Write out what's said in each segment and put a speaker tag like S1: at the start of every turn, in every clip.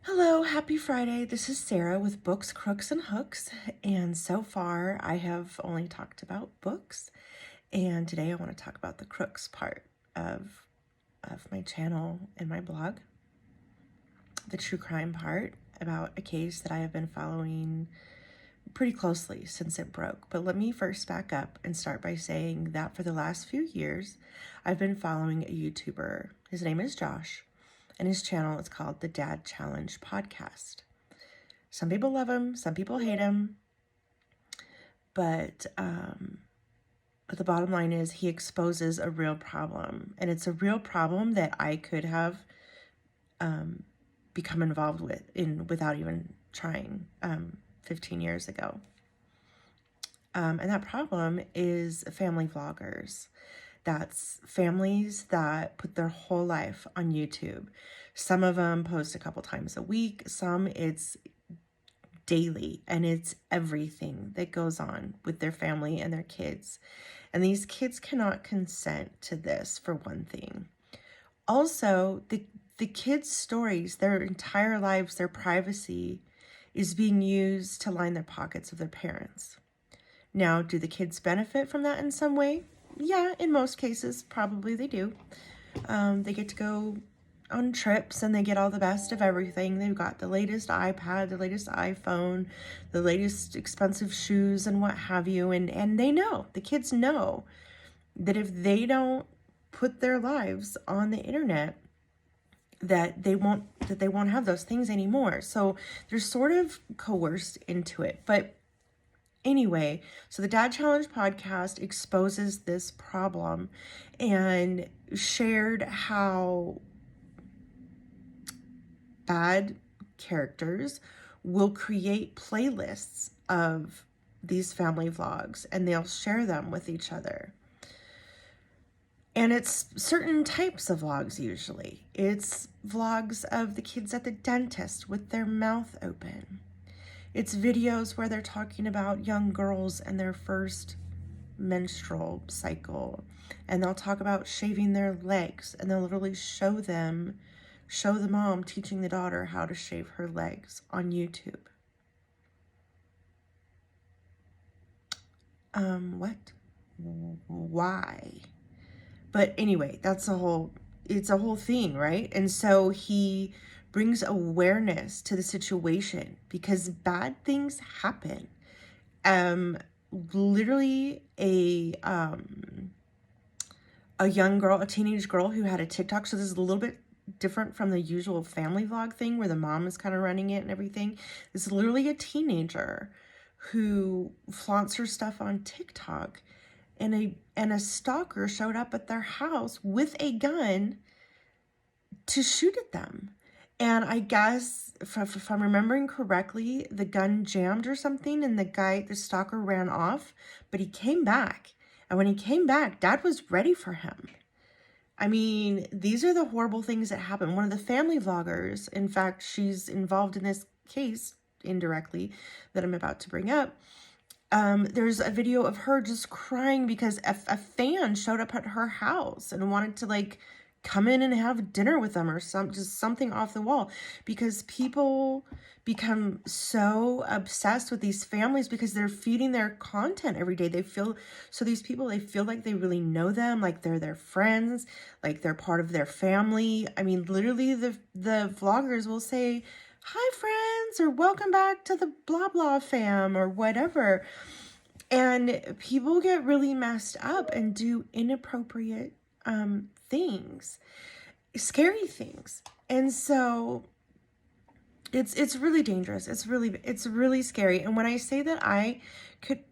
S1: Hello, happy Friday. This is Sarah with Books, Crooks, and Hooks. And so far, I have only talked about books. And today I want to talk about the crooks part of my channel and my blog. The true crime part about a case that I have been following pretty closely since it broke. But let me first back up and start by saying that for the last few years, I've been following a YouTuber. His name is Josh. And his channel is called the Dad Challenge Podcast. Some people love him, some people hate him, but the bottom line is he exposes a real problem, and it's a real problem that I could have become involved without even trying 15 years ago. And that problem is family vloggers. That's families that put their whole life on YouTube. Some of them post a couple times a week. Some it's daily, and it's everything that goes on with their family and their kids. And these kids cannot consent to this, for one thing. Also, the kids' stories, their entire lives, their privacy is being used to line their pockets of their parents. Now, do the kids benefit from that in some way? Yeah, in most cases, probably they do. They get to go on trips and they get all the best of everything. They've got the latest iPad, the latest iPhone, the latest expensive shoes and what have you. And they know, the kids know that if they don't put their lives on the internet, that they won't have those things anymore. So they're sort of coerced into it. But anyway, so the Dad Challenge podcast exposes this problem and shared how bad characters will create playlists of these family vlogs and they'll share them with each other. And it's certain types of vlogs usually. It's vlogs of the kids at the dentist with their mouth open. It's videos where they're talking about young girls and their first menstrual cycle. And they'll talk about shaving their legs, and they'll literally show the mom teaching the daughter how to shave her legs on YouTube. What? Why? But anyway, it's a whole thing, right? And so he brings awareness to the situation because bad things happen. Literally a young girl, a teenage girl who had a TikTok. So this is a little bit different from the usual family vlog thing where the mom is kind of running it and everything. This is literally a teenager who flaunts her stuff on TikTok, and a stalker showed up at their house with a gun to shoot at them. And I guess, if I'm remembering correctly, the gun jammed or something, and the stalker ran off, but he came back. And when he came back, Dad was ready for him. I mean, these are the horrible things that happen. One of the family vloggers, in fact, she's involved in this case indirectly that I'm about to bring up. There's a video of her just crying because a fan showed up at her house and wanted to come in and have dinner with them or just something off the wall, because people become so obsessed with these families because they're feeding their content every day. These people, they feel like they really know them, like they're their friends, like they're part of their family. I mean, literally the vloggers will say, "Hi friends," or "Welcome back to the blah blah fam," or whatever. And people get really messed up and do inappropriate things, scary things. And so it's really dangerous. It's really scary. And when I say that I can't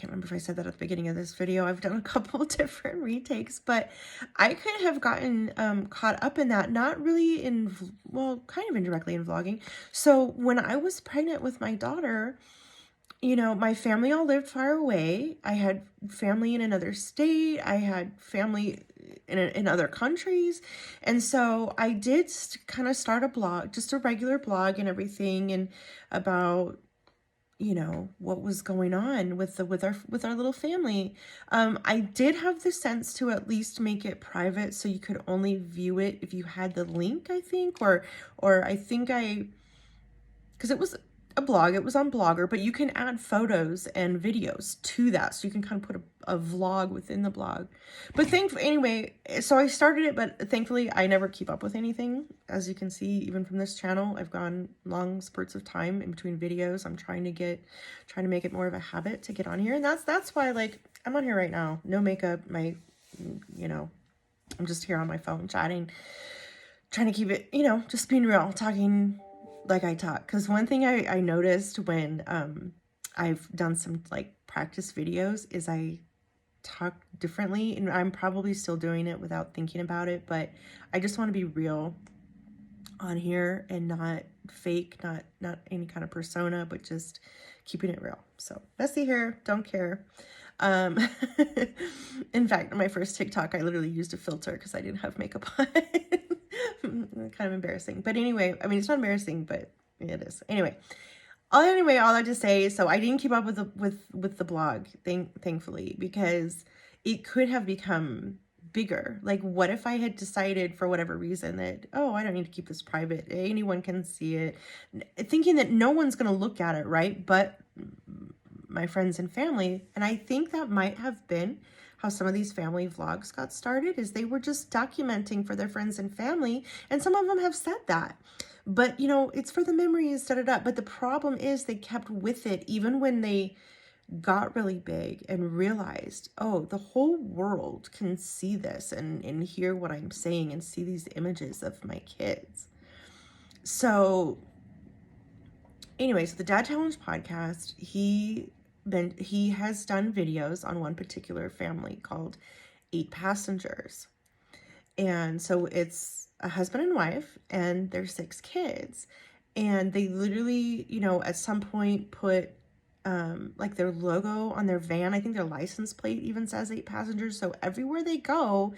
S1: remember if I said that at the beginning of this video. I've done a couple different retakes, but I could have gotten caught up in that, not really kind of indirectly in vlogging. So when I was pregnant with my daughter, my family all lived far away. I had family in another state. I had family in other countries. And so I did kind of start a blog, just a regular blog and everything, and about, what was going on with our little family. I did have the sense to at least make it private so you could only view it if you had the link, I think, or I think I because it was a blog, it was on Blogger, but you can add photos and videos to that. So you can kind of put a vlog within the blog. But anyway, so I started it, but thankfully I never keep up with anything. As you can see, even from this channel, I've gone long spurts of time in between videos. I'm trying to make it more of a habit to get on here. And that's why, like, I'm on here right now. No makeup, you know, I'm just here on my phone chatting, trying to keep it, you know, just being real, talking like I talk. Because one thing I noticed when I've done some like practice videos is I talk differently, and I'm probably still doing it without thinking about it, but I just want to be real on here and not fake, not any kind of persona, but just keeping it real. So messy hair, don't care. In fact, my first TikTok, I literally used a filter because I didn't have makeup on. Kind of embarrassing. But anyway, I mean, it's not embarrassing, but it is. Anyway, all I have to say, so I didn't keep up with the blog, thankfully, because it could have become bigger. Like, what if I had decided for whatever reason that, oh, I don't need to keep this private, anyone can see it, thinking that no one's going to look at it, right? But my friends and family. And I think that might have been how some of these family vlogs got started, is they were just documenting for their friends and family. And some of them have said that, but you know, it's for the memories, But the problem is they kept with it even when they got really big and realized, oh, the whole world can see this and hear what I'm saying and see these images of my kids. So anyway, so the Dad Challenge podcast, he has done videos on one particular family called 8 Passengers. And so it's a husband and wife and their 6 kids. And they literally, you know, at some point put like their logo on their van. I think their license plate even says 8 Passengers. So everywhere they go,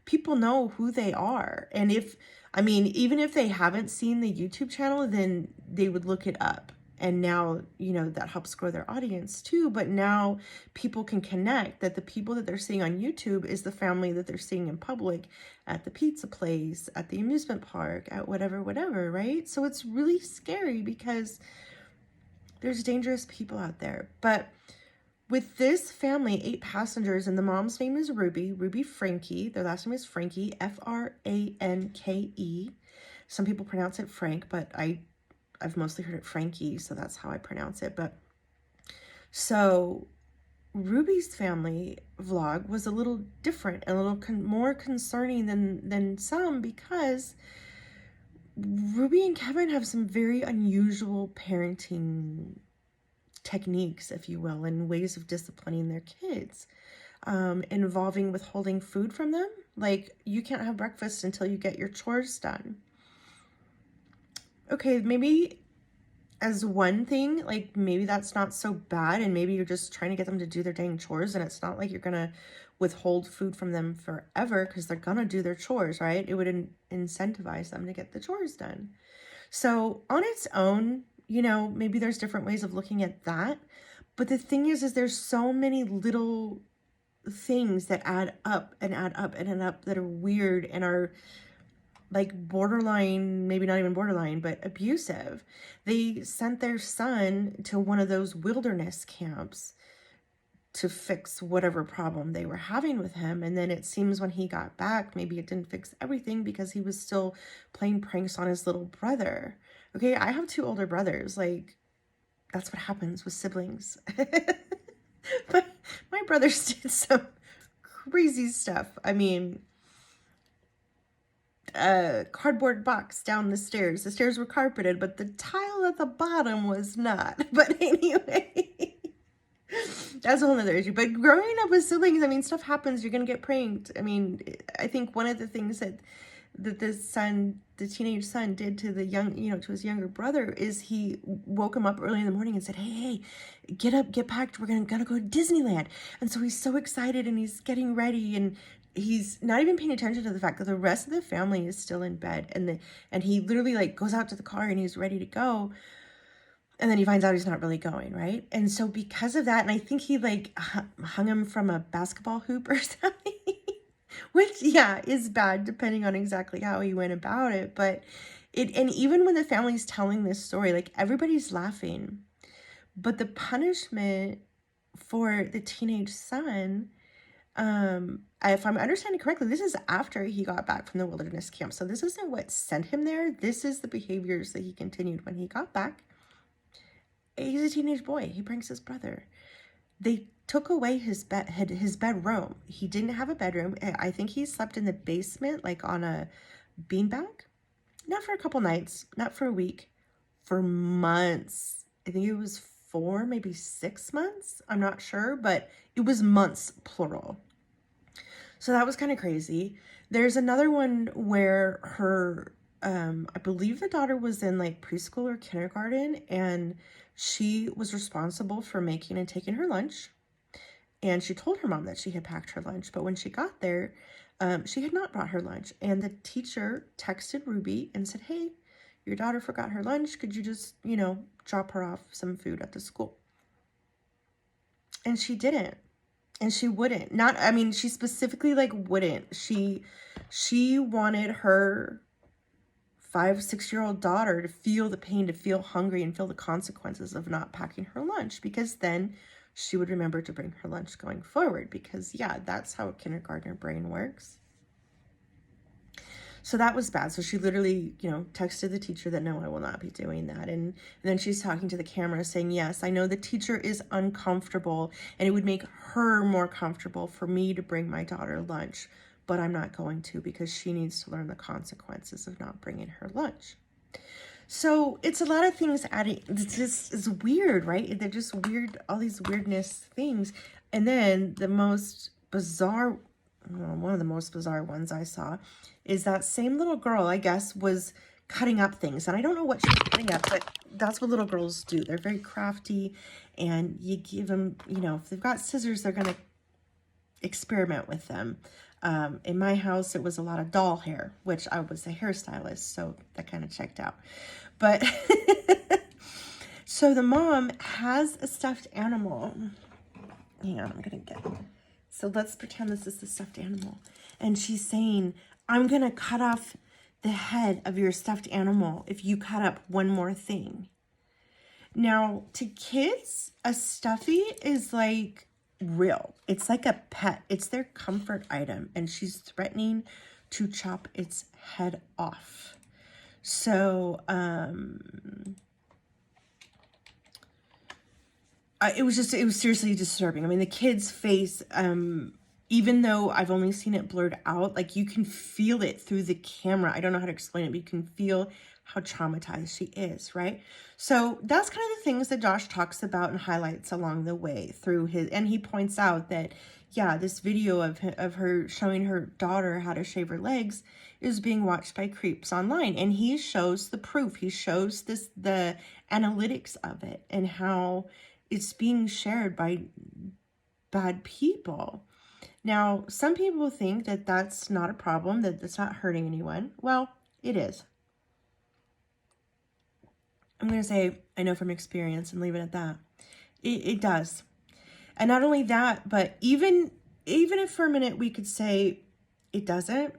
S1: people know who they are. And even if they haven't seen the YouTube channel, then they would look it up. And now, you know, that helps grow their audience too. But now people can connect that the people that they're seeing on YouTube is the family that they're seeing in public at the pizza place, at the amusement park, at whatever, right? So it's really scary because there's dangerous people out there. But with this family, 8 Passengers, and the mom's name is Ruby Franke. Their last name is Franke, Franke. Some people pronounce it Frank, but I've mostly heard it Frankie, so that's how I pronounce it. But so Ruby's family vlog was a little different, a little more concerning than some, because Ruby and Kevin have some very unusual parenting techniques, if you will, and ways of disciplining their kids, involving withholding food from them. Like, you can't have breakfast until you get your chores done. Okay, maybe as one thing, like maybe that's not so bad, and maybe you're just trying to get them to do their dang chores, and it's not like you're gonna withhold food from them forever, because they're gonna do their chores, right? It would incentivize them to get the chores done. So on its own, you know, maybe there's different ways of looking at that. But the thing is there's so many little things that add up and add up and add up that are weird and are like borderline, maybe not even borderline, but abusive. They sent their son to one of those wilderness camps to fix whatever problem they were having with him. And then it seems when he got back, maybe it didn't fix everything because he was still playing pranks on his little brother. Okay, I have 2 older brothers. Like, that's what happens with siblings. But my brothers did some crazy stuff. I mean, cardboard box down the stairs. The stairs were carpeted, but the tile at the bottom was not. But anyway, that's a whole other issue. But growing up with siblings, I mean, stuff happens. You're going to get pranked. I mean, I think one of the things that the teenage son did to to his younger brother is he woke him up early in the morning and said, hey, get up, get packed. We're gonna go to Disneyland. And so he's so excited and he's getting ready, and he's not even paying attention to the fact that the rest of the family is still in bed. And he literally like goes out to the car and he's ready to go. And then he finds out he's not really going, right? And so because of that, and I think he like hung him from a basketball hoop or something. Which, yeah, is bad depending on exactly how he went about it. But and even when the family's telling this story, like everybody's laughing. But the punishment for the teenage son, if I'm understanding correctly, this is after he got back from the wilderness camp. So this isn't what sent him there. This is the behaviors that he continued when he got back. He's a teenage boy. He pranks his brother. They took away his bedroom. He didn't have a bedroom. I think he slept in the basement, like on a beanbag. Not for a couple nights, not for a week, for months. I think it was 4, maybe 6 months. I'm not sure, but it was months, plural. So that was kind of crazy. There's another one where her, I believe the daughter was in like preschool or kindergarten, and she was responsible for making and taking her lunch. And she told her mom that she had packed her lunch, but when she got there, she had not brought her lunch. And the teacher texted Ruby and said, hey, your daughter forgot her lunch. Could you just, drop her off some food at the school? And she didn't. And she wouldn't. She specifically wouldn't. She wanted her 5-6-year-old daughter to feel the pain, to feel hungry, and feel the consequences of not packing her lunch, because then she would remember to bring her lunch going forward, because that's how a kindergartner brain works. So that was bad. So she literally, texted the teacher that, no, I will not be doing that. And then she's talking to the camera saying, yes, I know the teacher is uncomfortable and it would make her more comfortable for me to bring my daughter lunch, but I'm not going to, because she needs to learn the consequences of not bringing her lunch. So it's a lot of things adding. It's weird, right? They're just weird, all these weirdness things. And then the most bizarre, one of the most bizarre ones I saw is that same little girl, I guess, was cutting up things. And I don't know what she was cutting up, but that's what little girls do. They're very crafty, and you give them, if they've got scissors, they're going to experiment with them. In my house, it was a lot of doll hair, which I was a hairstylist, so that kind of checked out. But so the mom has a stuffed animal. Hang on, I'm going to get it. So let's pretend this is the stuffed animal. And she's saying, I'm going to cut off the head of your stuffed animal if you cut up one more thing. Now, to kids, a stuffy is like real. It's like a pet. It's their comfort item. And she's threatening to chop its head off. So, it was seriously disturbing. I mean, the kid's face, even though I've only seen it blurred out, like you can feel it through the camera. I don't know how to explain it, but you can feel how traumatized she is, right? So that's kind of the things that Josh talks about and highlights along the way through his, and he points out that, this video of her showing her daughter how to shave her legs is being watched by creeps online. And he shows the proof. He shows the analytics of it and how it's being shared by bad people. Now, some people think that that's not a problem, that that's not hurting anyone. Well, it is. I'm going to say, I know from experience, and leave it at that. It does. And not only that, but even if for a minute we could say it doesn't,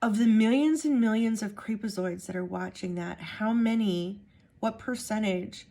S1: of the millions and millions of creepazoids that are watching that, what percentage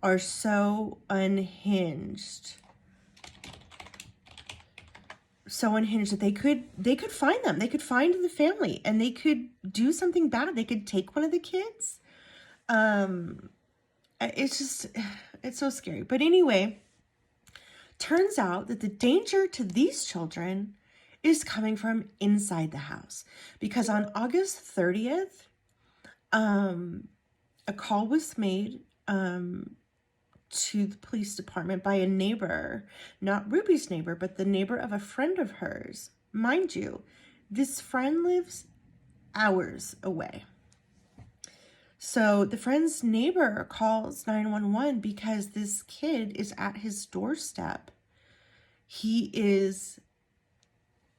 S1: are so unhinged that they could find them. They could find the family and they could do something bad. They could take one of the kids. It's so scary. But anyway, turns out that the danger to these children is coming from inside the house, because on August 30th, a call was made, to the police department by a neighbor, not Ruby's neighbor, but the neighbor of a friend of hers. Mind you, this friend lives hours away. So the friend's neighbor calls 911 because this kid is at his doorstep. He is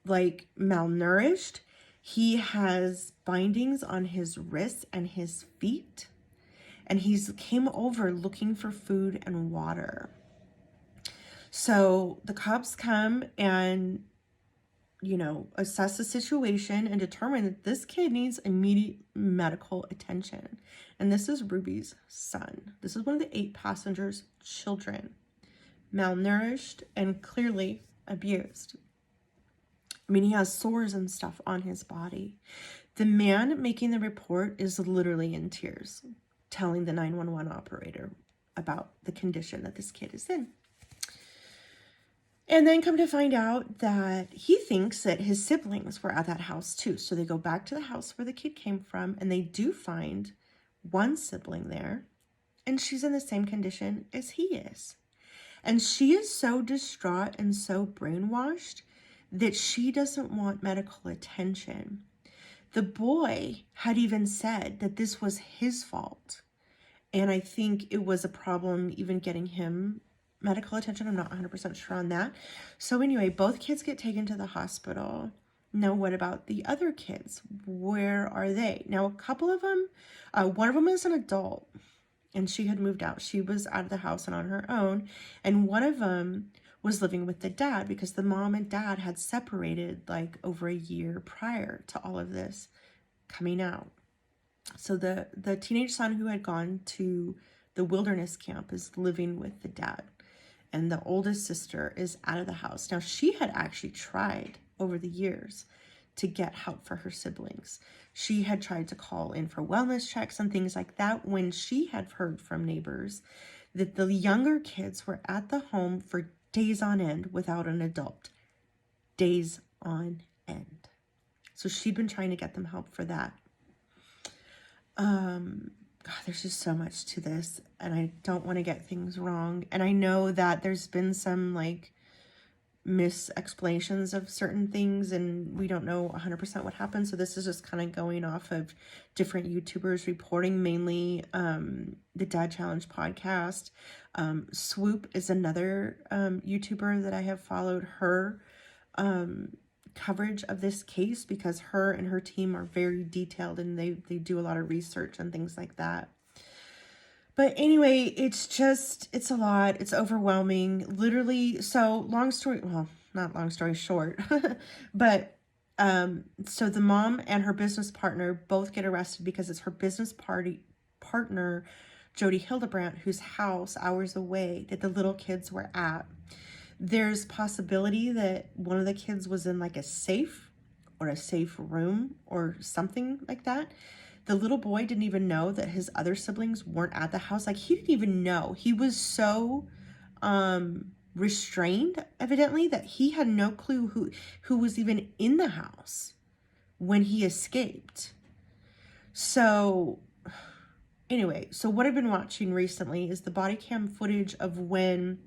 S1: malnourished. He has bindings on his wrists and his feet. And he's came over looking for food and water. So the cops come and, assess the situation and determine that this kid needs immediate medical attention. And this is Ruby's son. This is one of the 8 passengers' children, malnourished and clearly abused. I mean, he has sores and stuff on his body. The man making the report is literally in tears, telling the 911 operator about the condition that this kid is in. And then come to find out that he thinks that his siblings were at that house too. So they go back to the house where the kid came from, and they do find one sibling there, and she's in the same condition as he is. And she is so distraught and so brainwashed that she doesn't want medical attention. The boy had even said that this was his fault. And I think it was a problem even getting him medical attention. I'm not 100% sure on that. So anyway, both kids get taken to the hospital. Now, what about the other kids? Where are they? Now, a couple of them, one of them is an adult, and she had moved out. She was out of the house and on her own. And one of them was living with the dad because the mom and dad had separated like over a year prior to all of this coming out. So the teenage son who had gone to the wilderness camp is living with the dad. And the oldest sister is out of the house. Now, she had actually tried over the years to get help for her siblings. She had tried to call in for wellness checks and things like that when she had heard from neighbors that the younger kids were at the home for days on end without an adult. Days on end. So she'd been trying to get them help for that. God, there's just so much to this, and I don't want to get things wrong. And I know that there's been some like mis-explanations of certain things, and we don't know 100% what happened. So this is just kind of going off of different YouTubers reporting, mainly the Dad Challenge podcast. Swoop is another YouTuber that I have followed her coverage of this case because her and her team are very detailed and they do a lot of research and things like that. But anyway, it's a lot. It's overwhelming. Literally, so long story, well, not long story short, but so the mom and her business partner both get arrested because it's her business partner, Jodi Hildebrandt, whose house hours away that the little kids were at. There's possibility that one of the kids was in like a safe or a safe room or something like that. The little boy didn't even know that his other siblings weren't at the house. Like, he didn't even know. He was so restrained, evidently, that he had no clue who was even in the house when he escaped. So anyway, so what I've been watching recently is the body cam footage of when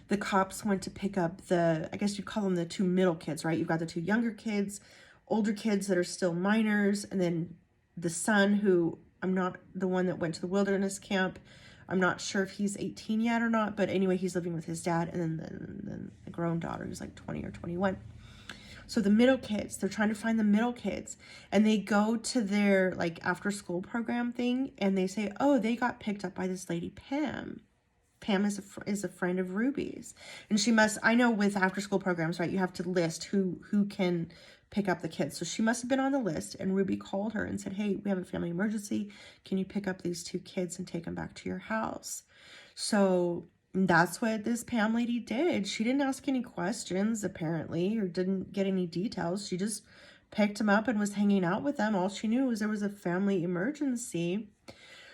S1: the cops went to pick up I guess you call them the 2 middle kids, right? You've got the 2 younger kids, older kids that are still minors, and then the son who, I'm not the one that went to the wilderness camp. I'm not sure if he's 18 yet or not, but anyway, he's living with his dad, and then a grown daughter who's like 20 or 21. So the middle kids, they're trying to find the middle kids, and they go to their like after school program thing, and they say, oh, they got picked up by this lady, Pam. Pam is a friend of Ruby's, and she must, I know with after school programs, right, you have to list who can pick up the kids. So she must have been on the list, and Ruby called her and said, hey, we have a family emergency. Can you pick up these 2 kids and take them back to your house? So that's what this Pam lady did. She didn't ask any questions, apparently, or didn't get any details. She just picked them up and was hanging out with them. All she knew was there was a family emergency.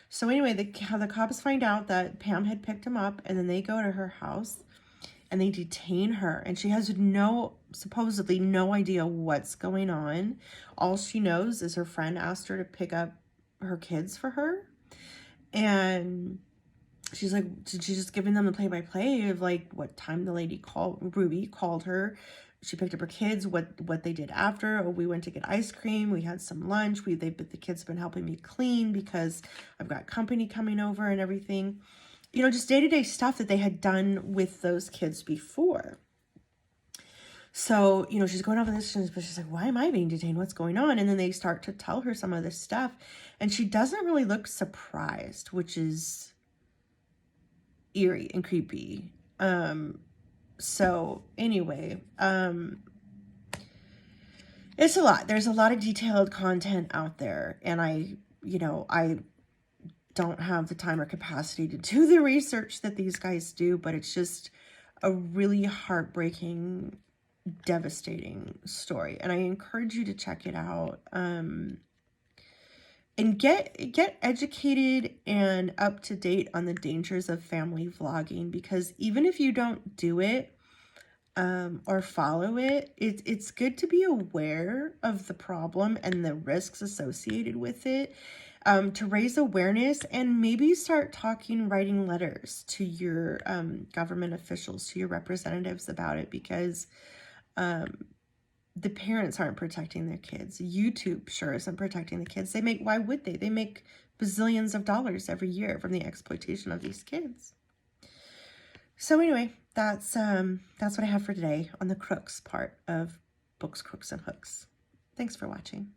S1: So anyway, the cops find out that Pam had picked him up, and then they go to her house and they detain her, and she has supposedly no idea what's going on. All she knows is her friend asked her to pick up her kids for her, and she's like, she's just giving them the play-by-play of like what time the lady Ruby called her. She picked up her kids, what they did after. Oh, we went to get ice cream. We had some lunch. The kids have been helping me clean because I've got company coming over and everything. You know, just day-to-day stuff that they had done with those kids before. So, you know, she's going off on this, but she's like, why am I being detained? What's going on? And then they start to tell her some of this stuff, and she doesn't really look surprised, which is eerie and creepy. So anyway, It's a lot. There's a lot of detailed content out there, and I don't have the time or capacity to do the research that these guys do, but it's just a really heartbreaking, devastating story, and I encourage you to check it out. And get educated and up to date on the dangers of family vlogging, because even if you don't do it or follow it, it's good to be aware of the problem and the risks associated with it, to raise awareness and maybe start talking, writing letters to your government officials, to your representatives about it, because the parents aren't protecting their kids. YouTube sure isn't protecting the kids. Why would they? They make bazillions of dollars every year from the exploitation of these kids. So anyway, that's what I have for today on the crooks part of Books, Crooks, and Hooks. Thanks for watching.